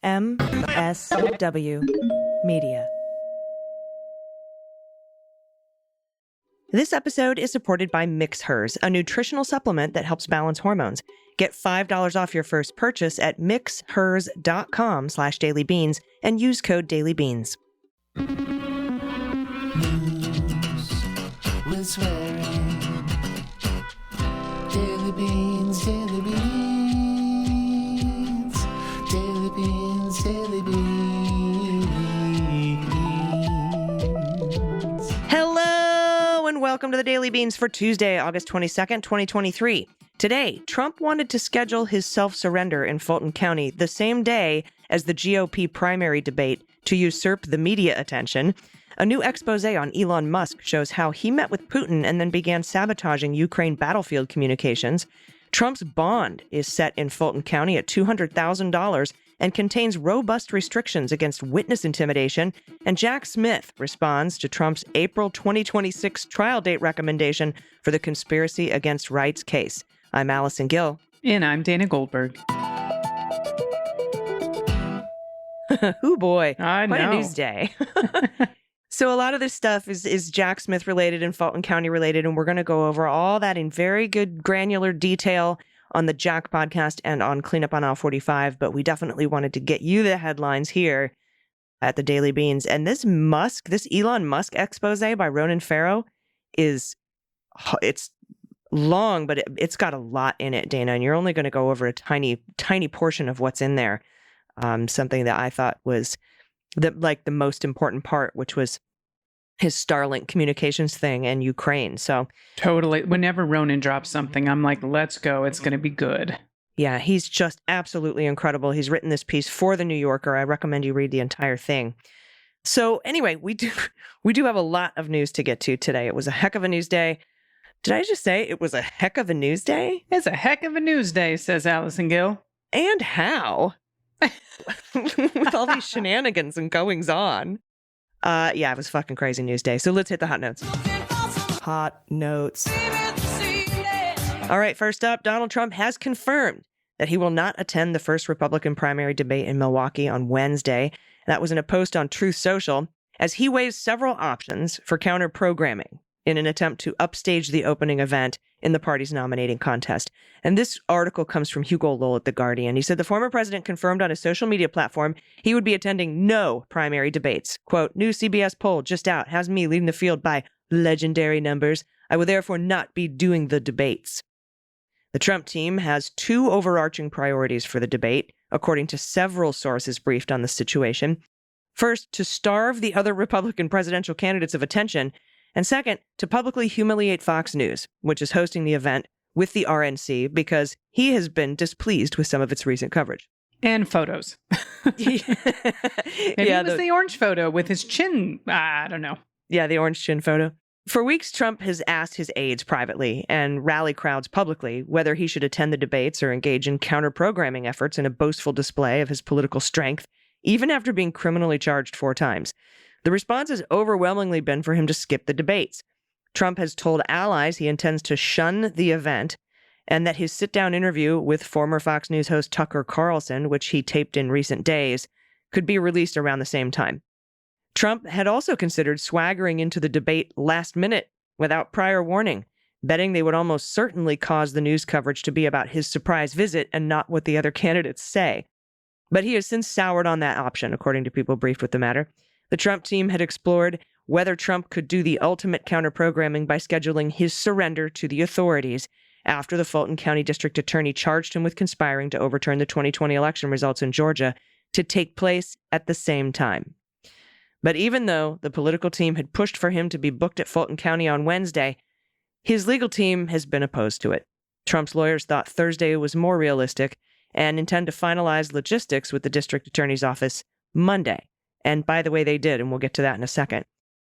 MSW Media. This episode is supported by MixHers, a nutritional supplement that helps balance hormones. Get $5 off your first purchase at mixhers.com/dailybeans and use code dailybeans. News with swearing. Daily beans, daily beans. Daily beans, daily beans. Hello and welcome to the Daily Beans for Tuesday, August 22nd, 2023. Today, Trump wanted to schedule his self-surrender in Fulton County the same day as the GOP primary debate to usurp the media attention. A new expose on Elon Musk shows how he met with Putin and then began sabotaging Ukraine battlefield communications. Trump's bond is set in Fulton County at $200,000 and contains robust restrictions against witness intimidation. And Jack Smith responds to Trump's April 2026 trial date recommendation for the conspiracy against rights case. I'm Allison Gill. And I'm Dana Goldberg. Ooh, boy. I know. Quite a news day. So a lot of this stuff is Jack Smith related and Fulton County related, and we're going to go over all that in very good granular detail on the Jack podcast and on Cleanup on Aisle 45, but we definitely wanted to get you the headlines here at the Daily Beans. And this Elon Musk expose by Ronan Farrow it's long, but it's got a lot in it, Dana, and you're only going to go over a tiny portion of what's in there. Something that I thought was the most important part, which was his Starlink communications thing in Ukraine. So totally. Whenever Ronan drops something, I'm like, let's go. It's going to be good. Yeah, he's just absolutely incredible. He's written this piece for The New Yorker. I recommend you read the entire thing. So anyway, we do have a lot of news to get to today. It was a heck of a news day. Did I just say it was a heck of a news day? It's a heck of a news day, says Allison Gill. And how? With all these shenanigans and goings on. Yeah, it was fucking crazy news day. So let's hit the hot notes. Hot notes. All right, first up, Donald Trump has confirmed that he will not attend the first Republican primary debate in Milwaukee on Wednesday. That was in a post on Truth Social, as he weighs several options for counter-programming in an attempt to upstage the opening event in the party's nominating contest. And this article comes from Hugo Lowell at The Guardian. He said the former president confirmed on his social media platform he would be attending no primary debates. Quote, new CBS poll just out has me leading the field by legendary numbers. I will therefore not be doing the debates. The Trump team has two overarching priorities for the debate, according to several sources briefed on the situation. First, to starve the other Republican presidential candidates of attention, and second, to publicly humiliate Fox News, which is hosting the event with the RNC because he has been displeased with some of its recent coverage. And photos. Maybe it was the orange photo with his chin. I don't know. Yeah, the orange chin photo. For weeks, Trump has asked his aides privately and rally crowds publicly whether he should attend the debates or engage in counter-programming efforts in a boastful display of his political strength, even after being criminally charged 4 times. The response has overwhelmingly been for him to skip the debates. Trump has told allies he intends to shun the event and that his sit-down interview with former Fox News host Tucker Carlson, which he taped in recent days, could be released around the same time. Trump had also considered swaggering into the debate last minute without prior warning, betting they would almost certainly cause the news coverage to be about his surprise visit and not what the other candidates say. But he has since soured on that option, according to people briefed with the matter. The Trump team had explored whether Trump could do the ultimate counter-programming by scheduling his surrender to the authorities after the Fulton County District Attorney charged him with conspiring to overturn the 2020 election results in Georgia to take place at the same time. But even though the political team had pushed for him to be booked at Fulton County on Wednesday, his legal team has been opposed to it. Trump's lawyers thought Thursday was more realistic and intend to finalize logistics with the district attorney's office Monday. And by the way, they did, and we'll get to that in a second.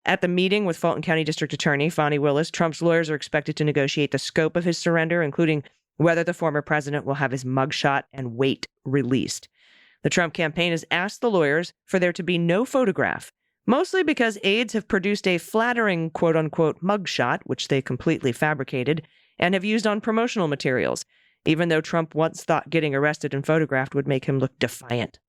At the meeting with Fulton County District Attorney Fani Willis, Trump's lawyers are expected to negotiate the scope of his surrender, including whether the former president will have his mugshot and weight released. The Trump campaign has asked the lawyers for there to be no photograph, mostly because aides have produced a flattering quote-unquote mugshot, which they completely fabricated, and have used on promotional materials, even though Trump once thought getting arrested and photographed would make him look defiant.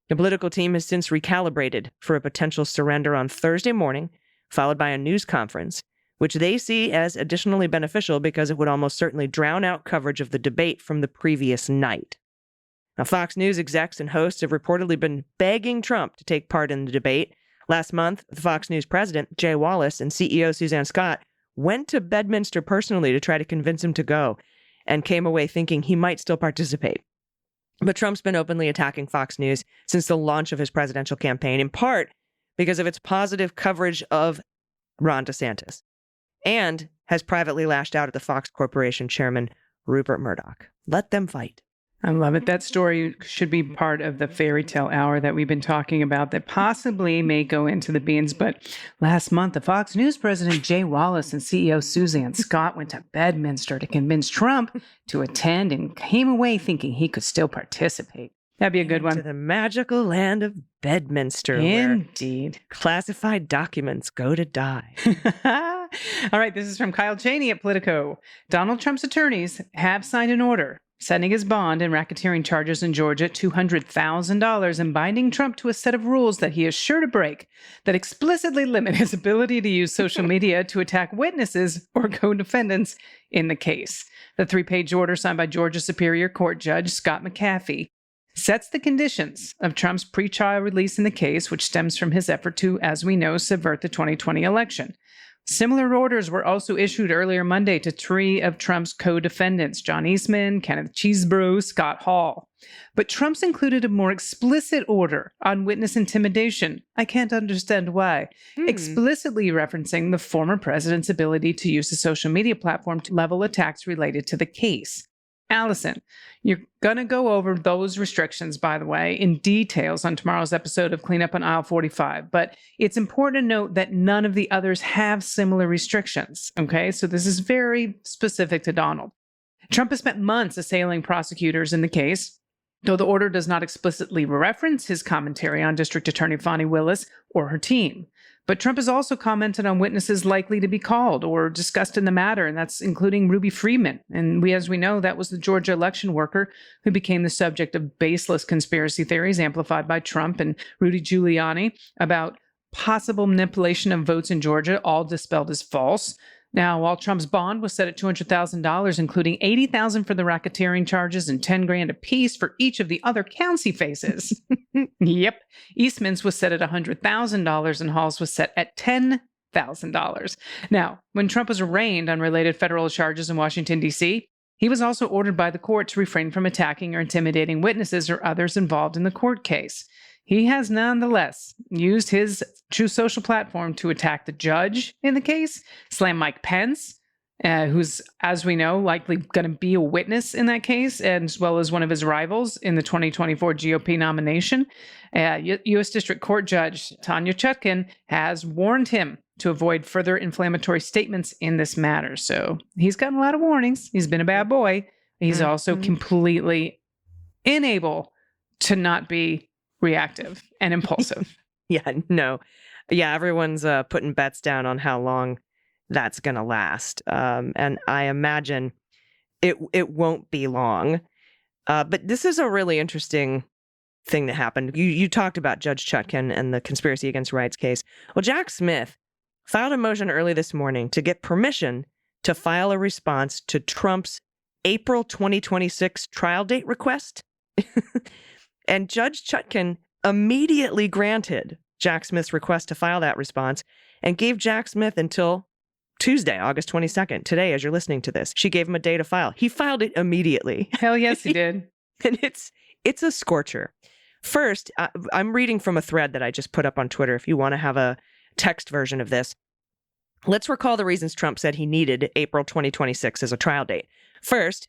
The political team has since recalibrated for a potential surrender on Thursday morning, followed by a news conference, which they see as additionally beneficial because it would almost certainly drown out coverage of the debate from the previous night. Now, Fox News execs and hosts have reportedly been begging Trump to take part in the debate. Last month, the Fox News president, Jay Wallace, and CEO Suzanne Scott went to Bedminster personally to try to convince him to go and came away thinking he might still participate. But Trump's been openly attacking Fox News since the launch of his presidential campaign, in part because of its positive coverage of Ron DeSantis, and has privately lashed out at the Fox Corporation chairman, Rupert Murdoch. Let them fight. I love it. That story should be part of the fairy tale hour that we've been talking about that possibly may go into the beans. But last month, the Fox News president, Jay Wallace, and CEO Suzanne Scott went to Bedminster to convince Trump to attend and came away thinking he could still participate. That'd be a good one. To the magical land of Bedminster. Indeed. Where classified documents go to die. All right, this is from Kyle Cheney at Politico. Donald Trump's attorneys have signed an order setting his bond and racketeering charges in Georgia at $200,000 and binding Trump to a set of rules that he is sure to break that explicitly limit his ability to use social media to attack witnesses or co-defendants in the case. The 3-page order signed by Georgia Superior Court Judge Scott McAfee sets the conditions of Trump's pretrial release in the case, which stems from his effort to, as we know, subvert the 2020 election. Similar orders were also issued earlier Monday to 3 of Trump's co-defendants, John Eastman, Kenneth Chesebro, Scott Hall. But Trump's included a more explicit order on witness intimidation. I can't understand why. Explicitly referencing the former president's ability to use the social media platform to level attacks related to the case. Allison, you're going to go over those restrictions, by the way, in details on tomorrow's episode of Cleanup on Aisle 45. But it's important to note that none of the others have similar restrictions. Okay, so this is very specific to Donald. Trump has spent months assailing prosecutors in the case, though the order does not explicitly reference his commentary on District Attorney Fani Willis or her team. But Trump has also commented on witnesses likely to be called or discussed in the matter, and that's including Ruby Freeman. And as we know, that was the Georgia election worker who became the subject of baseless conspiracy theories amplified by Trump and Rudy Giuliani about possible manipulation of votes in Georgia, all dispelled as false. Now, while Trump's bond was set at $200,000, including $80,000 for the racketeering charges and $10,000 apiece for each of the other counts he faces. Yep. Eastman's was set at $100,000 and Hall's was set at $10,000. Now, when Trump was arraigned on related federal charges in Washington, D.C., he was also ordered by the court to refrain from attacking or intimidating witnesses or others involved in the court case. He has nonetheless used his True Social platform to attack the judge in the case, slam Mike Pence, who's, as we know, likely going to be a witness in that case, as well as one of his rivals in the 2024 GOP nomination. U.S. District Court Judge Tanya Chutkan has warned him to avoid further inflammatory statements in this matter. So he's gotten a lot of warnings. He's been a bad boy. He's also completely unable to not be reactive and impulsive. Everyone's putting bets down on how long that's going to last. And I imagine it won't be long. But this is a really interesting thing that happened. You talked about Judge Chutkan and the conspiracy against rights case. Well, Jack Smith filed a motion early this morning to get permission to file a response to Trump's April 2026 trial date request. And Judge Chutkan immediately granted Jack Smith's request to file that response and gave Jack Smith until Tuesday, August 22nd, today, as you're listening to this. She gave him a day to file. He filed it immediately. Hell yes, he did. And it's a scorcher. First, I'm reading from a thread that I just put up on Twitter if you want to have a text version of this. Let's recall the reasons Trump said he needed April 2026 as a trial date. First,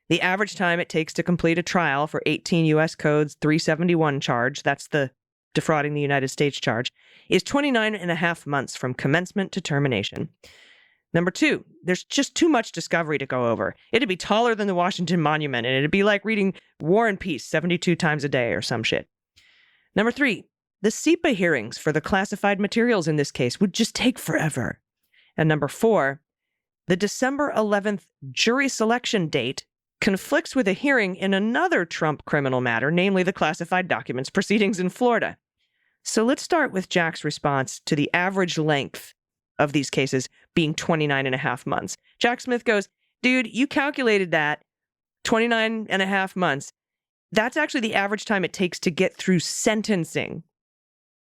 the average time it takes to complete a trial for 18 U.S. Codes 371 charge, that's the defrauding the United States charge, is 29 and a half months from commencement to termination. Number 2, there's just too much discovery to go over. It'd be taller than the Washington Monument, and it'd be like reading War and Peace 72 times a day or some shit. Number 3, the SEPA hearings for the classified materials in this case would just take forever. And number 4, the December 11th jury selection date conflicts with a hearing in another Trump criminal matter, namely the classified documents proceedings in Florida. So let's start with Jack's response to the average length of these cases being 29 and a half months. Jack Smith goes, dude, you calculated that 29 and a half months. That's actually the average time it takes to get through sentencing,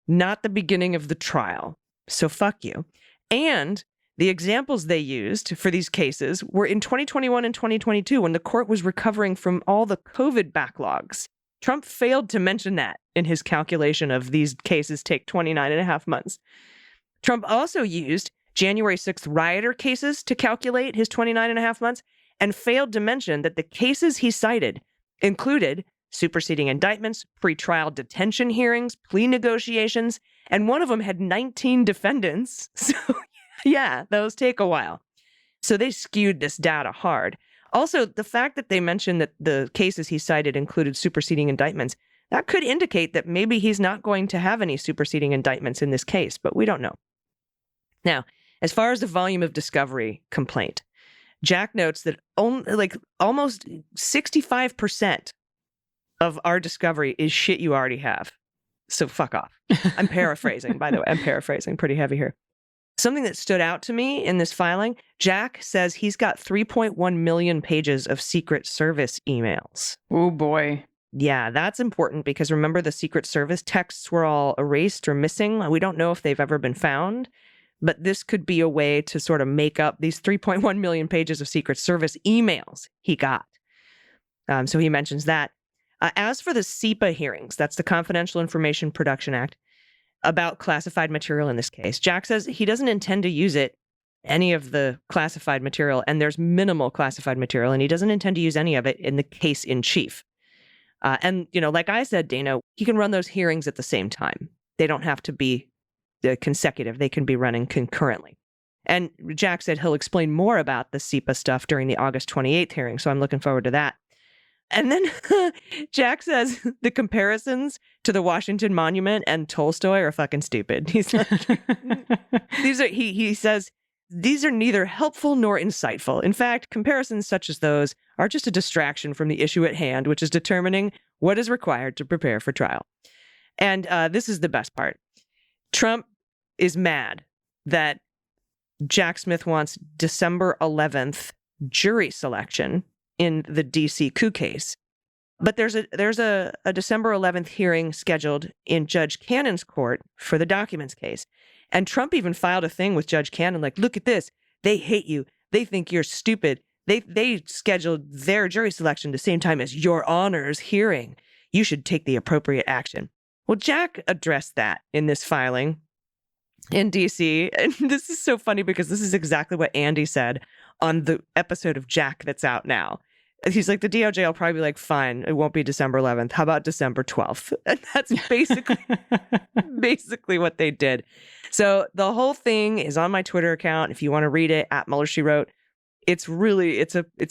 not the beginning of the trial. So fuck you. And the examples they used for these cases were in 2021 and 2022 when the court was recovering from all the COVID backlogs. Trump failed to mention that in his calculation of these cases take 29 and a half months. Trump also used January 6th rioter cases to calculate his 29 and a half months and failed to mention that the cases he cited included superseding indictments, pretrial detention hearings, plea negotiations, and one of them had 19 defendants. So yeah, those take a while. So they skewed this data hard. Also, the fact that they mentioned that the cases he cited included superseding indictments, that could indicate that maybe he's not going to have any superseding indictments in this case, but we don't know. Now, as far as the volume of discovery complaint, Jack notes that almost 65% of our discovery is shit you already have. So fuck off. I'm paraphrasing, by the way. I'm paraphrasing pretty heavy here. Something that stood out to me in this filing, Jack says he's got 3.1 million pages of Secret Service emails. Oh, boy. Yeah, that's important because remember the Secret Service texts were all erased or missing. We don't know if they've ever been found, but this could be a way to sort of make up these 3.1 million pages of Secret Service emails he got. So he mentions that. As for the CIPA hearings, that's the Confidential Information Production Act, about classified material in this case, Jack says he doesn't intend to use any of the classified material, and there's minimal classified material, and he doesn't intend to use any of it in the case in chief. And, like I said, Dana, he can run those hearings at the same time. They don't have to be consecutive. They can be running concurrently. And Jack said he'll explain more about the CIPA stuff during the August 28th hearing, so I'm looking forward to that. And then Jack says the comparisons to the Washington Monument and Tolstoy are fucking stupid. He's like, he says, these are neither helpful nor insightful. In fact, comparisons such as those are just a distraction from the issue at hand, which is determining what is required to prepare for trial. And this is the best part. Trump is mad that Jack Smith wants December 11th jury selection in the DC coup case. But there's a December 11th hearing scheduled in Judge Cannon's court for the documents case. And Trump even filed a thing with Judge Cannon, like, look at this. They hate you. They think you're stupid. They scheduled their jury selection the same time as your honor's hearing. You should take the appropriate action. Well, Jack addressed that in this filing in DC. And this is so funny because this is exactly what Andy said on the episode of Jack that's out now. He's like, the DOJ will probably be like, fine, it won't be December 11th. How about December 12th? And that's basically what they did. So the whole thing is on my Twitter account. If you want to read it, @MullerSheWrote. It's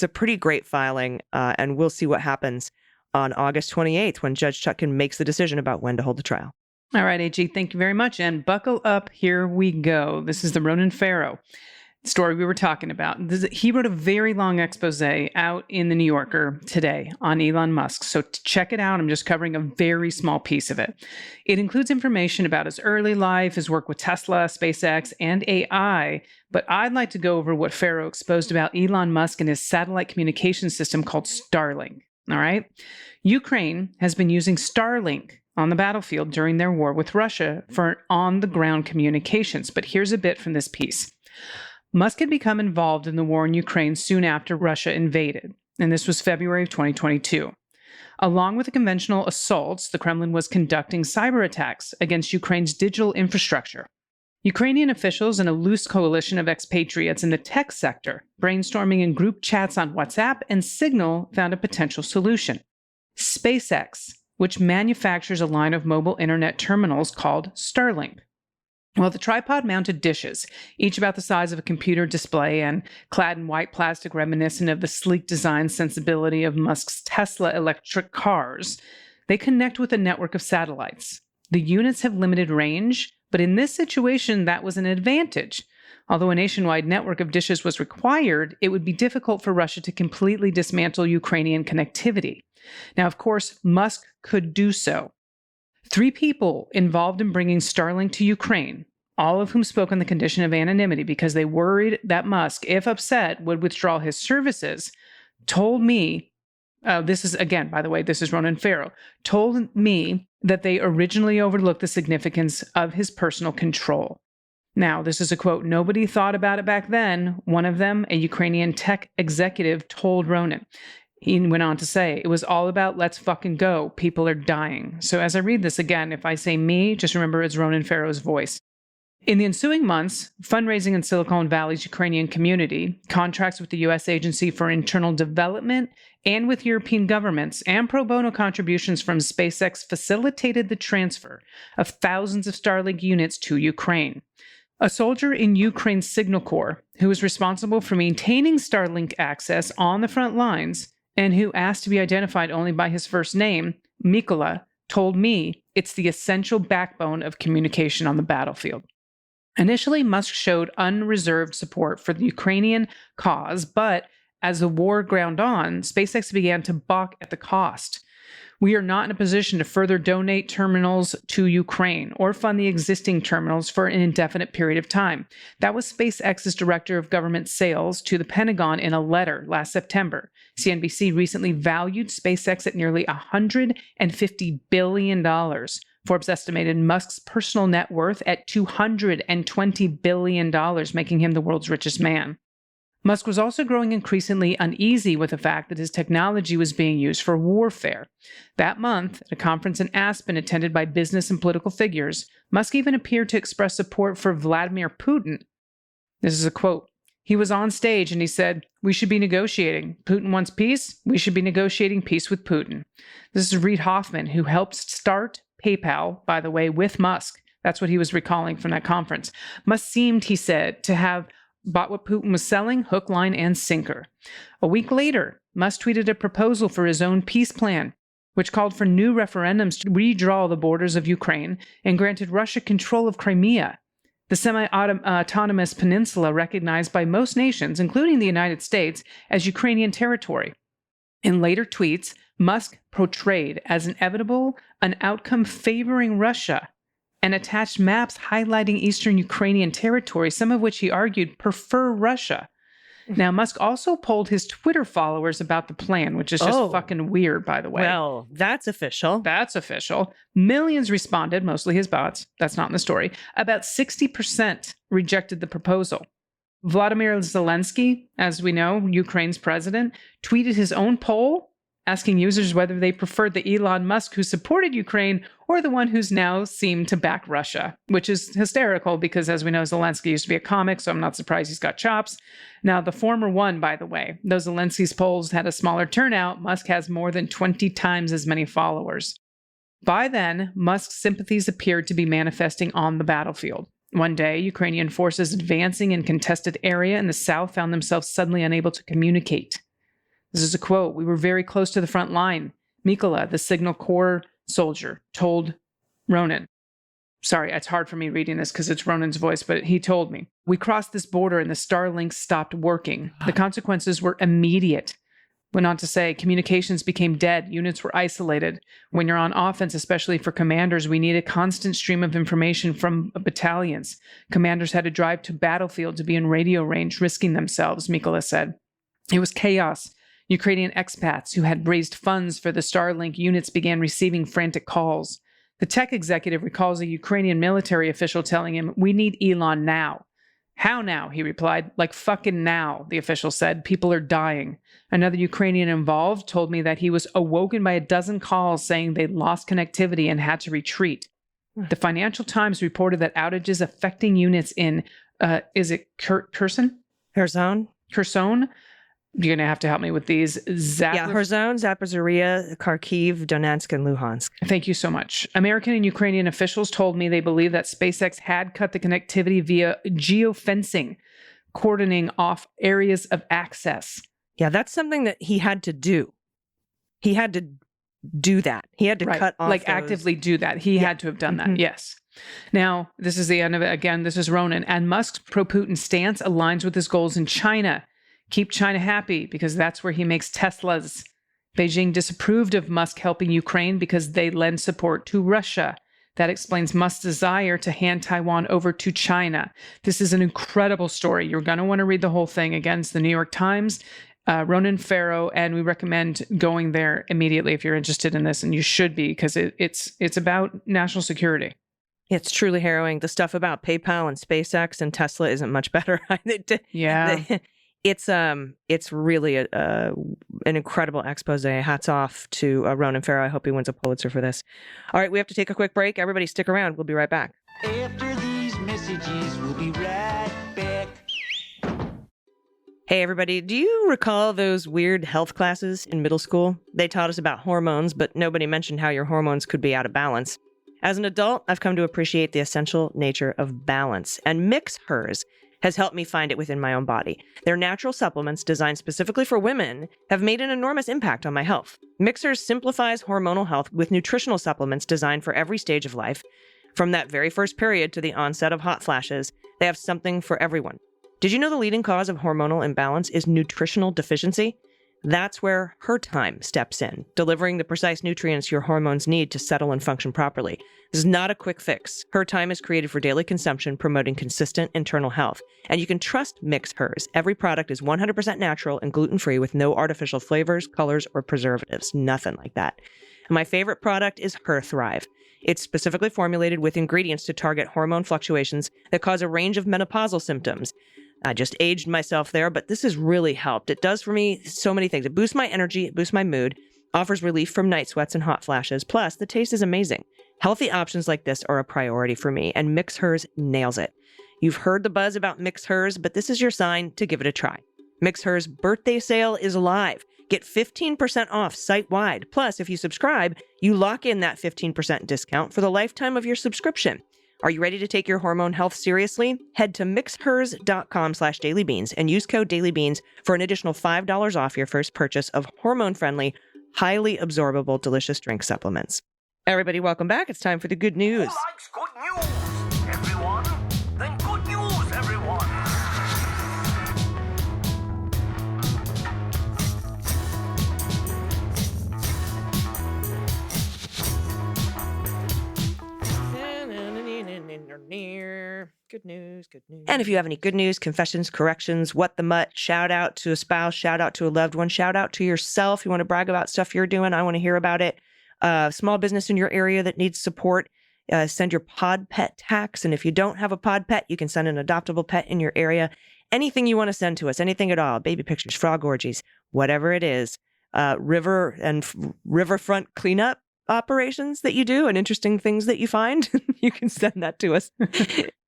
a pretty great filing. And we'll see what happens on August 28th when Judge Chutkan makes the decision about when to hold the trial. All right, AG, thank you very much. And buckle up. Here we go. This is the Ronan Farrow story we were talking about. He wrote a very long expose out in the New Yorker today on Elon Musk. So check it out. I'm just covering a very small piece of it. It includes information about his early life, his work with Tesla, SpaceX, and AI. But I'd like to go over what Farrow exposed about Elon Musk and his satellite communication system called Starlink. All right. Ukraine has been using Starlink on the battlefield during their war with Russia for on-the-ground communications. But here's a bit from this piece. Musk had become involved in the war in Ukraine soon after Russia invaded, and this was February of 2022. Along with the conventional assaults, the Kremlin was conducting cyber attacks against Ukraine's digital infrastructure. Ukrainian officials and a loose coalition of expatriates in the tech sector, brainstorming in group chats on WhatsApp and Signal, found a potential solution. SpaceX, which manufactures a line of mobile internet terminals called Starlink. Well, the tripod-mounted dishes, each about the size of a computer display and clad in white plastic reminiscent of the sleek design sensibility of Musk's Tesla electric cars, they connect with a network of satellites. The units have limited range, but in this situation, that was an advantage. Although a nationwide network of dishes was required, it would be difficult for Russia to completely dismantle Ukrainian connectivity. Now, of course, Musk could do so. 3 people involved in bringing Starlink to Ukraine, all of whom spoke on the condition of anonymity because they worried that Musk, if upset, would withdraw his services, told me, this is, again, by the way, this is Ronan Farrow, told me that they originally overlooked the significance of his personal control. Now, this is a quote, "Nobody thought about it back then." One of them, a Ukrainian tech executive, told Ronan. He went on to say, "It was all about let's fucking go. People are dying." So as I read this again, if I say me, just remember it's Ronan Farrow's voice. In the ensuing months, fundraising in Silicon Valley's Ukrainian community, contracts with the U.S. Agency for Internal Development, and with European governments, and pro bono contributions from SpaceX facilitated the transfer of thousands of Starlink units to Ukraine. A soldier in Ukraine's Signal Corps, who was responsible for maintaining Starlink access on the front lines, and who asked to be identified only by his first name, Mykola, told me it's the essential backbone of communication on the battlefield. Initially, Musk showed unreserved support for the Ukrainian cause, but as the war ground on, SpaceX began to balk at the cost. "We are not in a position to further donate terminals to Ukraine or fund the existing terminals for an indefinite period of time." That was SpaceX's director of government sales to the Pentagon in a letter last September. CNBC recently valued SpaceX at nearly $150 billion. Forbes estimated Musk's personal net worth at $220 billion, making him the world's richest man. Musk was also growing increasingly uneasy with the fact that his technology was being used for warfare. That month, at a conference in Aspen attended by business and political figures, Musk even appeared to express support for Vladimir Putin. This is a quote. He was on stage and he said, "We should be negotiating. Putin wants peace. We should be negotiating peace with Putin." This is Reid Hoffman, who helped start PayPal, by the way, with Musk. That's what he was recalling from that conference. Musk seemed, he said, to have bought what Putin was selling, hook, line, and sinker. A week later, Musk tweeted a proposal for his own peace plan, which called for new referendums to redraw the borders of Ukraine and granted Russia control of Crimea, the semi-autonomous peninsula recognized by most nations, including the United States, as Ukrainian territory. In later tweets, Musk portrayed as inevitable an outcome favoring Russia and attached maps highlighting eastern Ukrainian territory, some of which he argued prefer Russia. Now, Musk also polled his Twitter followers about the plan, which is just fucking weird, by the way. Well, that's official. That's official. Millions responded, mostly his bots. That's not in the story. About 60% rejected the proposal. Vladimir Zelensky, as we know, Ukraine's president, tweeted his own poll asking users whether they preferred the Elon Musk who supported Ukraine or the one who's now seemed to back Russia, which is hysterical because, as we know, Zelensky used to be a comic, so I'm not surprised he's got chops. Now, the former won, by the way. Though Zelensky's polls had a smaller turnout, Musk has more than 20 times as many followers. By then, Musk's sympathies appeared to be manifesting on the battlefield. One day, Ukrainian forces advancing in contested area in the south found themselves suddenly unable to communicate. This is a quote. "We were very close to the front line," Mykola, the Signal Corps soldier, told Ronan. Sorry, it's hard for me reading this because it's Ronan's voice, but he told me. "We crossed this border and the Starlink stopped working. The consequences were immediate." Went on to say, "Communications became dead. Units were isolated. When you're on offense, especially for commanders, we need a constant stream of information from battalions. Commanders had to drive to battlefield to be in radio range, risking themselves," Mykola said. "It was chaos. Ukrainian expats who had raised funds for the Starlink units began receiving frantic calls. The tech executive recalls a Ukrainian military official telling him, 'We need Elon now.' 'How now?' he replied. 'Like fucking now,' the official said. 'People are dying.' Another Ukrainian involved told me that he was awoken by a dozen calls saying they'd lost connectivity and had to retreat. The Financial Times reported that outages affecting units in, is it Kherson? Kherson? You're going to have to help me with these. Kherson, Zaporizhzhia, Kharkiv, Donetsk, and Luhansk. Thank you so much. American and Ukrainian officials told me they believe that SpaceX had cut the connectivity via geofencing, cordoning off areas of access. Yeah, that's something that he had to do. He had to do that. He had to Right. cut off like those- actively do that. He had to have done that. Mhm. Yes. Now, this is the end of it. Again, this is Ronan. And Musk's pro-Putin stance aligns with his goals in China. Keep China happy because that's where he makes Teslas. Beijing disapproved of Musk helping Ukraine because they lend support to Russia. That explains Musk's desire to hand Taiwan over to China. This is an incredible story. You're going to want to read the whole thing. Again, it's the New York Times, Ronan Farrow, and we recommend going there immediately if you're interested in this, and you should be because it's about national security. It's truly harrowing. The stuff about PayPal and SpaceX and Tesla isn't much better. Yeah. It's really an incredible expose. Hats off to Ronan Farrow. I hope he wins a Pulitzer for this. All right, we have to take a quick break. Everybody stick around. We'll be right back. After these messages, we'll be right back. Hey, everybody. Do you recall those weird health classes in middle school? They taught us about hormones, but nobody mentioned how your hormones could be out of balance. As an adult, I've come to appreciate the essential nature of balance, and Mix Hers has helped me find it within my own body. Their natural supplements designed specifically for women have made an enormous impact on my health. Mixers simplifies hormonal health with nutritional supplements designed for every stage of life. From that very first period to the onset of hot flashes, they have something for everyone. Did you know the leading cause of hormonal imbalance is nutritional deficiency? That's where Her Time steps in, delivering the precise nutrients your hormones need to settle and function properly. This is not a quick fix. Her Time is created for daily consumption, promoting consistent internal health. And you can trust Mix Hers. Every product is 100% natural and gluten-free with no artificial flavors, colors, or preservatives. Nothing like that. And my favorite product is Her Thrive. It's specifically formulated with ingredients to target hormone fluctuations that cause a range of menopausal symptoms. I just aged myself there, but this has really helped. It does for me so many things. It boosts my energy, it boosts my mood, offers relief from night sweats and hot flashes. Plus, the taste is amazing. Healthy options like this are a priority for me, and Mix Hers nails it. You've heard the buzz about Mix Hers, but this is your sign to give it a try. Mix Hers birthday sale is live. Get 15% off site-wide. Plus, if you subscribe, you lock in that 15% discount for the lifetime of your subscription. Are you ready to take your hormone health seriously? Head to mixhers.com/dailybeans and use code dailybeans for an additional $5 off your first purchase of hormone-friendly, highly absorbable, delicious drink supplements. Everybody, welcome back. It's time for the good news. Who likes good news, everyone? Then good news, everyone. Good news, good news. And if you have any good news, confessions, corrections, what the mutt, shout out to a spouse, shout out to a loved one, shout out to yourself. You want to brag about stuff you're doing, I want to hear about it. Small business in your area that needs support, send your pod pet tax. And if you don't have a pod pet, you can send an adoptable pet in your area. Anything you want to send to us, anything at all, baby pictures, frog orgies, whatever it is, river and riverfront cleanup operations that you do and interesting things that you find, you can send that to us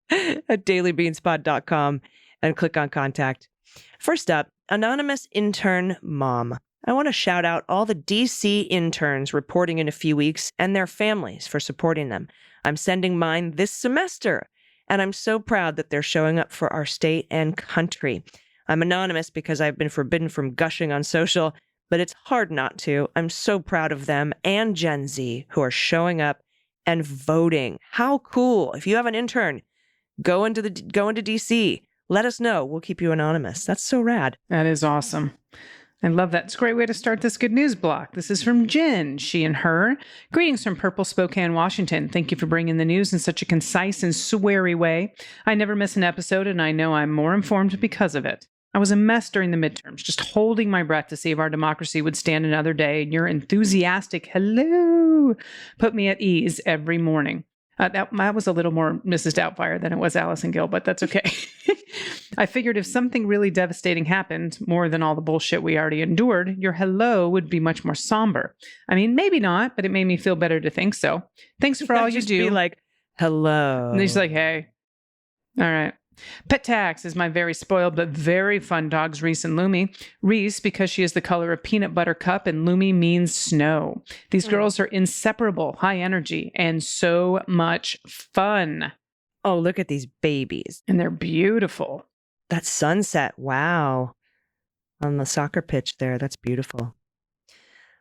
at dailybeanspod.com and click on contact. First up, anonymous intern mom. I want to shout out all the DC interns reporting in a few weeks and their families for supporting them. I'm sending mine this semester, and I'm so proud that they're showing up for our state and country. I'm anonymous because I've been forbidden from gushing on social, but it's hard not to. I'm so proud of them and Gen Z who are showing up and voting. How cool. If you have an intern, go into DC. Let us know. We'll keep you anonymous. That's so rad. That is awesome. I love that. It's a great way to start this good news block. This is from Jen, she and her. Greetings from Purple Spokane, Washington. Thank you for bringing the news in such a concise and sweary way. I never miss an episode, and I know I'm more informed because of it. I was a mess during the midterms, just holding my breath to see if our democracy would stand another day, and your enthusiastic hello put me at ease every morning. That was a little more Mrs. Doubtfire than it was Allison Gill, but that's okay. I figured if something really devastating happened, more than all the bullshit we already endured, your hello would be much more somber. I mean, maybe not, but it made me feel better to think so. Thanks for all you Just do. be like, hello. And he's like, hey. All right. Pet tax is my very spoiled but very fun dog's Reese and Lumi. Reese, because she is the color of peanut butter cup, and Lumi means snow. These girls are inseparable, high energy, and so much fun. Oh, look at these babies. And they're beautiful. That sunset, wow. On the soccer pitch there, that's beautiful.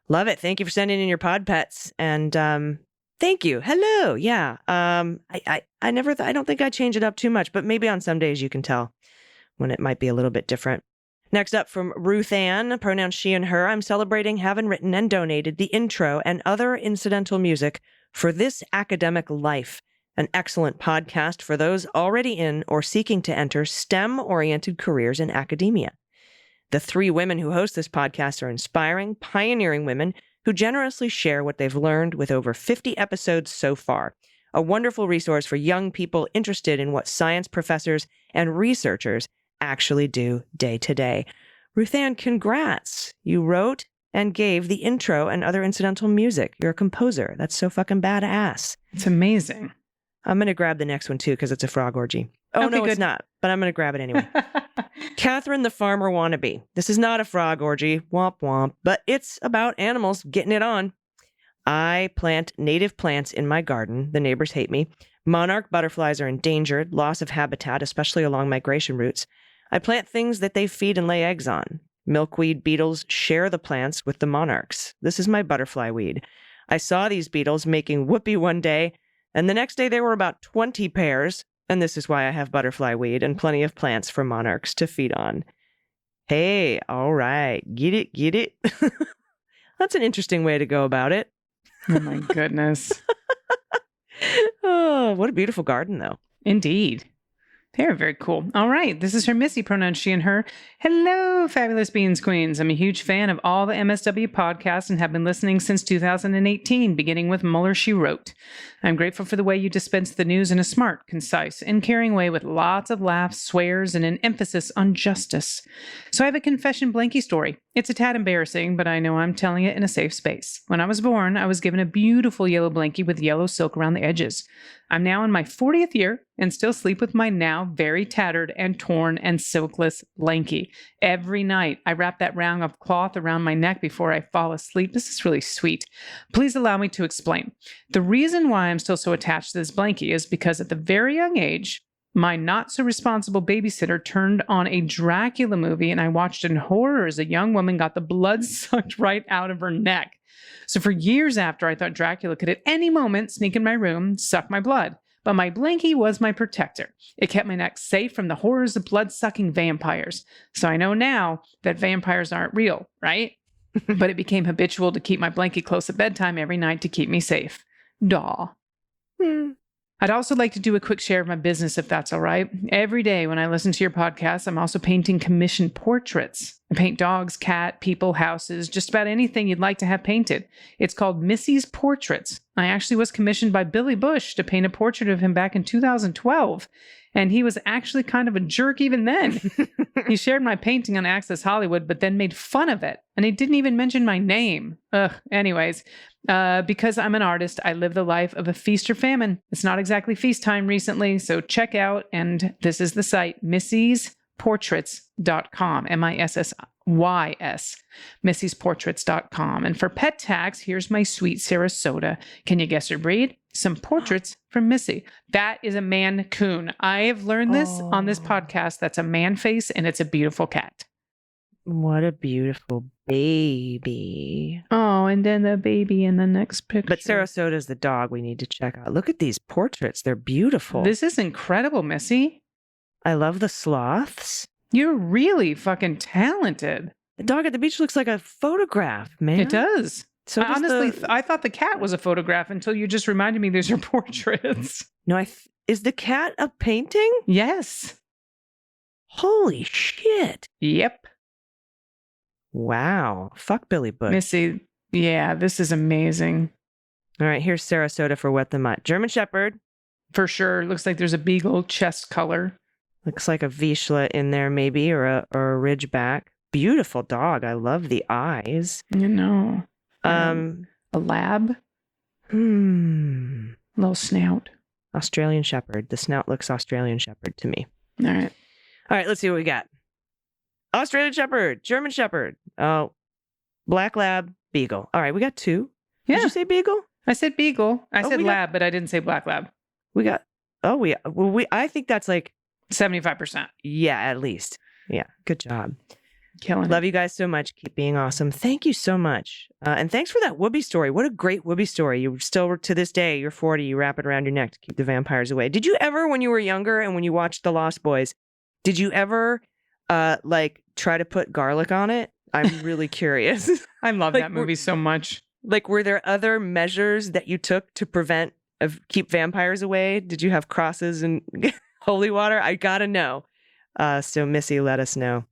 Love it. Thank you for sending in your pod pets. And thank you. Hello. Yeah. I don't think I change it up too much, but maybe on some days you can tell when it might be a little bit different. Next up from Ruth Ann, pronouns she and her. I'm celebrating having written and donated the intro and other incidental music for This Academic Life, an excellent podcast for those already in or seeking to enter STEM-oriented careers in academia. The 3 women who host this podcast are inspiring, pioneering women who generously share what they've learned with over 50 episodes so far. A wonderful resource for young people interested in what science professors and researchers actually do day to day. Ruthann, congrats. You wrote and gave the intro and other incidental music. You're a composer. That's so fucking badass. It's amazing. I'm going to grab the next one too because it's a frog orgy. Oh, okay, no, good. It's not, but I'm going to grab it anyway. Catherine the Farmer Wannabe. This is not a frog orgy, womp womp, but it's about animals getting it on. I plant native plants in my garden. The neighbors hate me. Monarch butterflies are endangered, loss of habitat, especially along migration routes. I plant things that they feed and lay eggs on. Milkweed beetles share the plants with the monarchs. This is my butterfly weed. I saw these beetles making whoopee one day, and the next day there were about 20 pairs, and this is why I have butterfly weed and plenty of plants for monarchs to feed on. Hey, all right, get it? That's an interesting way to go about it. Oh my goodness. Oh, what a beautiful garden, though. Indeed. They're very cool. All right. This is her Missy, pronouns she and her. Hello, fabulous beans queens. I'm a huge fan of all the MSW podcasts and have been listening since 2018, beginning with Mueller, She Wrote. I'm grateful for the way you dispense the news in a smart, concise, and caring way with lots of laughs, swears, and an emphasis on justice. So I have a confession blankie story. It's a tad embarrassing, but I know I'm telling it in a safe space. When I was born, I was given a beautiful yellow blankie with yellow silk around the edges. I'm now in my 40th year and still sleep with my now very tattered and torn and silkless blankie. Every night, I wrap that round of cloth around my neck before I fall asleep. This is really sweet. Please allow me to explain. The reason why I'm still so attached to this blankie is because at the very young age, my not-so-responsible babysitter turned on a Dracula movie, and I watched in horror as a young woman got the blood sucked right out of her neck. So for years after, I thought Dracula could at any moment sneak in my room, suck my blood. But my blankie was my protector. It kept my neck safe from the horrors of blood-sucking vampires. So I know now that vampires aren't real, right? But it became habitual to keep my blankie close at bedtime every night to keep me safe. Daw. I'd also like to do a quick share of my business, if that's all right. Every day when I listen to your podcast, I'm also painting commissioned portraits. I paint dogs, cat, people, houses, just about anything you'd like to have painted. It's called Missy's Portraits. I actually was commissioned by Billy Bush to paint a portrait of him back in 2012. And he was actually kind of a jerk even then. He shared my painting on Access Hollywood, but then made fun of it. And he didn't even mention my name. Anyways, because I'm an artist, I live the life of a feast or famine. It's not exactly feast time recently, so check out, and this is the site, Missy'sPortraits.com, MISSYS, Missy'sPortraits.com. And for pet tags, here's my sweet Sarasota. Can you guess her breed? Some portraits from Missy. That is a man coon. I have learned this on this podcast. That's a man face, and it's a beautiful cat. What a beautiful baby. Oh, and then the baby in the next picture. But Sarasota's the dog we need to check out. Look at these portraits. They're beautiful. This is incredible, Missy. I love the sloths. You're really fucking talented. The dog at the beach looks like a photograph, man. It does. So honestly, I thought the cat was a photograph until you just reminded me these are portraits. No, is the cat a painting? Yes. Holy shit. Yep. Wow. Fuck Billy Bush. Missy, yeah, this is amazing. All right, here's Sarasota for What the Mutt. German Shepherd. For sure. Looks like there's a beagle chest color. Looks like a Vizsla in there maybe, or a Ridgeback. Beautiful dog. I love the eyes. You know. A lab. Little snout. Australian Shepherd. The snout looks Australian Shepherd to me. All right. All right, let's see what we got. Australian Shepherd, German Shepherd, Black Lab, Beagle. All right, we got 2. Yeah. Did you say Beagle? I said Beagle. I said Lab, but I didn't say Black Lab. I think that's like 75%. Yeah, at least. Yeah, good job. Killing Love you guys so much. Keep being awesome. Thank you so much. And thanks for that Whoopi story. What a great Whoopi story. You still, to this day, you're 40, you wrap it around your neck to keep the vampires away. Did you ever, when you were younger and when you watched The Lost Boys, did you ever, try to put garlic on it? I'm really curious. I love that movie so much. Like, were there other measures that you took to keep vampires away? Did you have crosses and holy water? I gotta know. So Missy, let us know.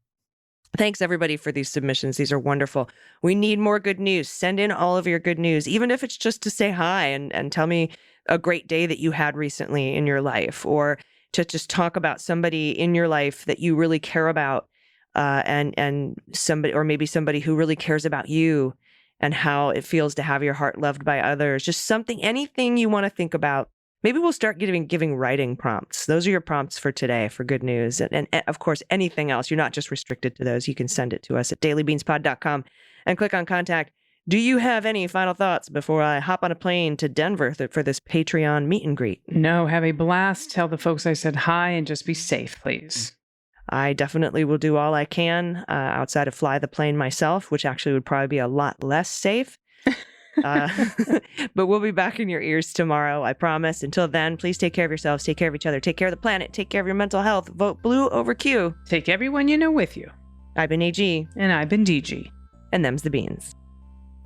Thanks, everybody, for these submissions. These are wonderful. We need more good news. Send in all of your good news, even if it's just to say hi and tell me a great day that you had recently in your life, or to just talk about somebody in your life that you really care about, and somebody, or maybe somebody who really cares about you and how it feels to have your heart loved by others. Just anything you want to think about. Maybe we'll start giving writing prompts. Those are your prompts for today for good news. And of course, anything else. You're not just restricted to those. You can send it to us at dailybeanspod.com and click on contact. Do you have any final thoughts before I hop on a plane to Denver for this Patreon meet and greet? No, have a blast. Tell the folks I said hi and just be safe, please. I definitely will do all I can outside of fly the plane myself, which actually would probably be a lot less safe. But we'll be back in your ears tomorrow, I promise. Until then, please take care of yourselves, take care of each other, take care of the planet, take care of your mental health. Vote blue over Q. Take everyone you know with you. I've been AG. And I've been DG. And them's the beans.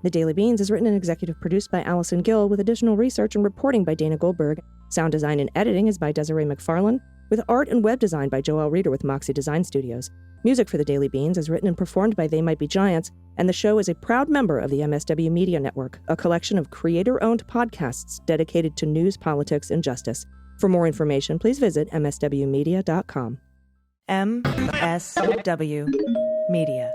The Daily Beans is written and executive produced by Allison Gill, with additional research and reporting by Dana Goldberg. Sound design and editing is by Desiree McFarlane, with art and web design by Joelle Reeder with Moxie Design Studios. Music for The Daily Beans is written and performed by They Might Be Giants, and the show is a proud member of the MSW Media Network, a collection of creator-owned podcasts dedicated to news, politics, and justice. For more information, please visit mswmedia.com. MSW Media.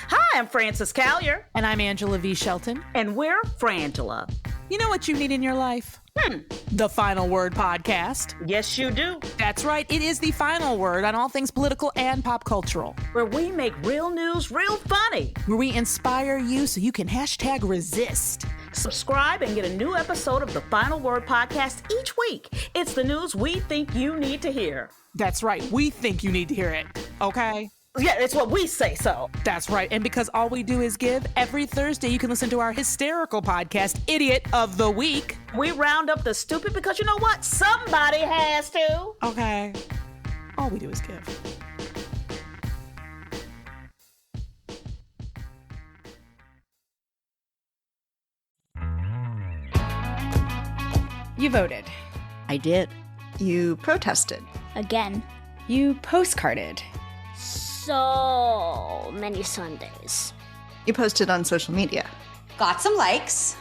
Hi, I'm Frances Callier. And I'm Angela V. Shelton. And we're Frangela. You know what you need in your life? The Final Word Podcast. Yes, you do. That's right. It is the final word on all things political and pop cultural. Where we make real news real funny. Where we inspire you so you can #resist. Subscribe and get a new episode of the Final Word Podcast each week. It's the news we think you need to hear. That's right. We think you need to hear it. Okay? Yeah, it's what we say so. That's right. And because all we do is give, every Thursday you can listen to our hysterical podcast, Idiot of the Week. We round up the stupid because you know what? Somebody has to. Okay. All we do is give. You voted. I did. You protested. Again. You postcarded. So many Sundays. You posted on social media. Got some likes.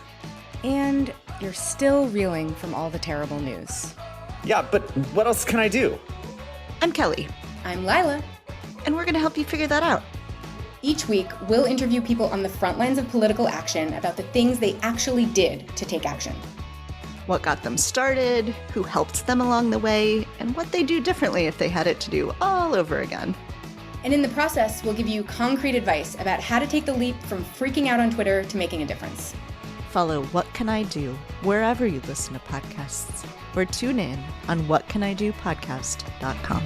And you're still reeling from all the terrible news. Yeah, but what else can I do? I'm Kelly. I'm Lila. And we're going to help you figure that out. Each week, we'll interview people on the front lines of political action about the things they actually did to take action. What got them started, who helped them along the way, and what they do differently if they had it to do all over again. And in the process, we'll give you concrete advice about how to take the leap from freaking out on Twitter to making a difference. Follow What Can I Do wherever you listen to podcasts, or tune in on whatcanidopodcast.com.